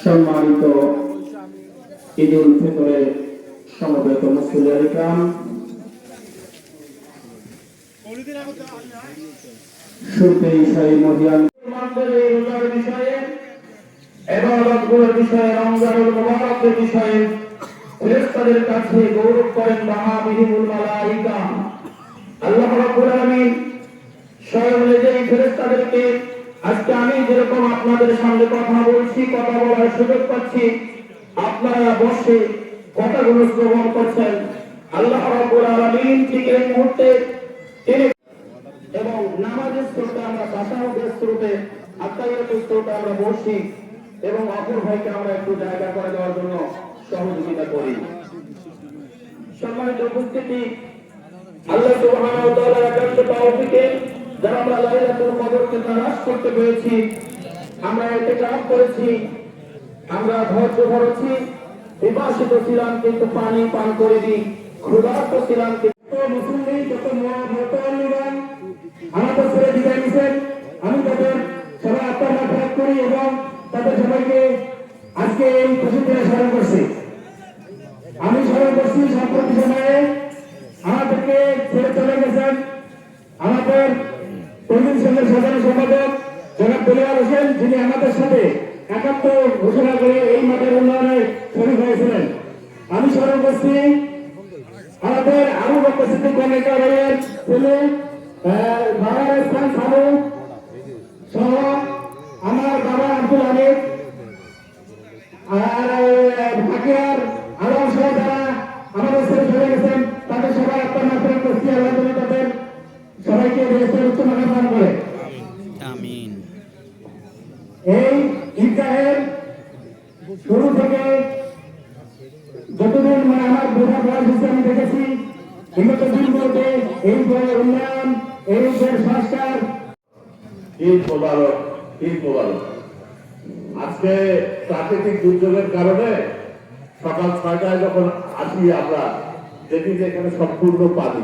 সম্মানিত ঈদ উল ফিতরে সমবেত মুসলিম ইকরাম, শুরুতেই শাহী মহিয়ান রোজার বিষয়ে, ইবাদতগুলোর বিষয়ে, রমজানুল মুবারকের বিষয়ে ফেরেশতাদের কাছে গৌরব করেন মাহাবিহিমুল মালাইকা। আল্লাহ রাব্বুল আলামিন স্বয়ং নিজেই ফেরেশতাদেরকে, আজকে আমি যেরকম আপনাদের সামনে কথা বলছি, কথা বলার সুযোগ পাচ্ছি, আপনারা বসে কথাগুলো শ্রবণ করছেন, আল্লাহ রাব্বুল আলামিন ঠিক এই মুহূর্তে তিনি এবং নামাজের স্রোতে আমরা তাশাহুদের স্রোতে আত্তাহিয়াতুর স্রোতে আমরা বসি এবং অপর ভাইকে আমরা একটু জায়গা করে দেওয়ার জন্য সহযোগিতা করি। সম্মানিত উপস্থিতি, আল্লাহ সুবহানাহু ওয়া তাআলার একান্ত তৌফিকে যারা আমরা লাইলাতুল কদরকে তালাশ করতে পেরেছি, আমরা ইতিকাফ করেছি, আমরা ধৈর্য ধরেছি, বিপাসিত ছিলাম কিন্তু পানি পান করে দিই, ক্ষুধার্ত ছিলাম কিন্তু মুসলিম যত মুতাল্লিবান আমাদের ছেড়ে বিদায় নিছেন, আমি তাদের সবাই আত্মার মাফরাত করি এবং তাদের সবাইকে আজকে এই খুশিতে স্মরণ করছি। আমি স্মরণ করছি সম্প্রতি সময়ে আমাদেরকে ছেড়ে চলে গেছেন আমাদের তরুণ সংঘের সাধারণ সম্পাদক জনাব দেলোয়ার হোসেন, যিনি আমাদের সাথে একাত্ম ঘোষণা করে এই মাঠের উন্নয়নে শরীক হয়েছিলেন। আমি স্মরণ করছি আমাদের আবু বকর সিদ্দিক কর্ণিকা ভাইয়ের ছেলে বাবার স্থান সাধু সহ আমার বাবা আব্দুল হামিদ আর ফাকির আলম সহ যারা আমাদের ছেড়ে চলে গেছেন, তাদের সবাই আপনার মাত্রা করছি, আল্লাহ তাদের সবাইকে দেশের উচ্চ মানের দান করে আমিন। এই ঈদগাহের শুরু থেকে যতদিন আমার বোঝা বয়স হচ্ছে আমি দেখেছি বিগত দিনগুলোতে এই দলের উন্নয়ন, এই দেশের সংস্কার। ঈদ মোবারক, ঈদ মোবারক। আজকে প্রাকৃতিক দুর্যোগের কারণে সকাল 6টায় যখন আসি আমরা দেখি যে এখানে সম্পূর্ণ পানি।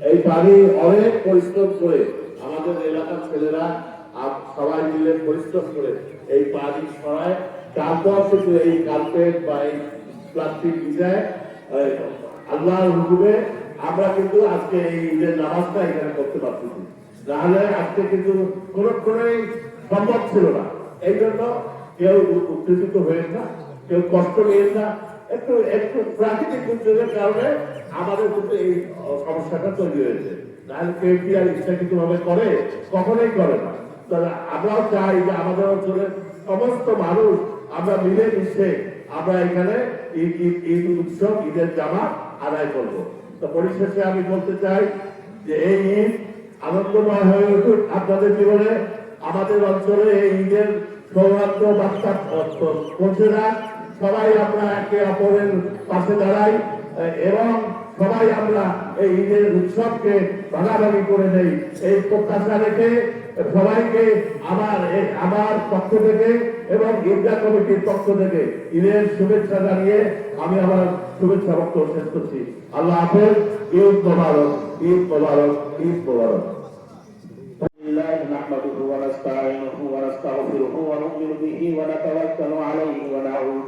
এই পানি অনেক পরিশ্রম করে আমাদের এলাকার ছেলেরা সবাই মিলে পরিশ্রম করে এই পানি সরায়, তারপর কিন্তু এই কার্পেট বা এই প্লাস্টিক বিছায় আল্লাহর হুকুমে আমরা কিন্তু আজকে এই ঈদের নামাজটা এখানে করতে পারছি। তাহলে আজকে কিন্তু কোনোই সম্ভব ছিল না। এই জন্য কেউ উত্তেজিত হয়ে না, কেউ কষ্ট নিয়ে না, একটু একটু প্রাকৃতিক দুর্যোগের কারণে আমাদের কিন্তু এই সমস্যাটা তৈরি হয়েছে। তাহলে কেউ কি আর ইচ্ছাকৃত ভাবে করে? কখনোই করে না। তাহলে আমরাও চাই যে আমাদের অঞ্চলের সমস্ত মানুষ আমরা মিলে মিশে আমরা এখানে ঈদ উৎসব, ঈদের জামাত আদায় করবো। তো পরিশেষে আমি বলতে চাই যে এই ঈদ আনন্দময় হয়ে উঠুক আপনাদের জীবনে। আমাদের অঞ্চলে এই ঈদের সৌভাগ্য বার্তা পৌঁছে যাক, সবাই আমরা একে অপরের পাশে দাঁড়াই এবং সবাই আমরা এই ঈদের উৎসবকে ভাগাভাগি করে নেই, এই প্রত্যাশা রেখে সবাইকে আমার পক্ষ থেকে এবং ঈদগাহ কমিটির পক্ষ থেকে ঈদের শুভেচ্ছা জানিয়ে আমি আমার শুভেচ্ছা বক্তব্য শেষ করছি। আল্লাহ হাফেজ। ঈদ মোবারক, ঈদ মোবারক, ঈদ মোবারক। نحمده ونستعينه ونستغفره ونؤمن به ونتوكل عليه ونعوذ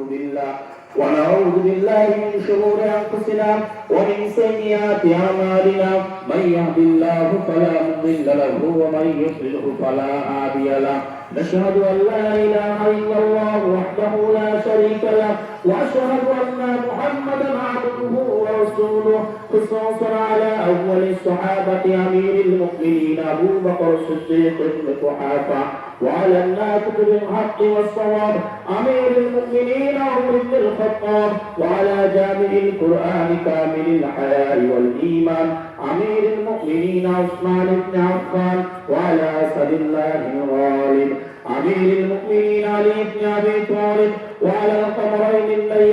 بالله من شرور انفسنا ومن سيئات اعمالنا، من يهد الله فلا مضل له ومن يضلل فلا هادي له. نشهد ان لا اله الا الله وحده لا شريك له واشهد ان محمدا عبده ورسوله، خصوصا على اول الصحابه امير المؤمنين ابو بكر الصديق بن قحافه، وعلى الناطق بالحق والصواب امير المؤمنين عمر بن الخطاب، وعلى جامع القران كامل الحياء والايمان امير المؤمنين عثمان بن عفان، وعلى اسد الله الغالب امير المؤمنين علي بن ابي طالب، وعلى القمرين الليل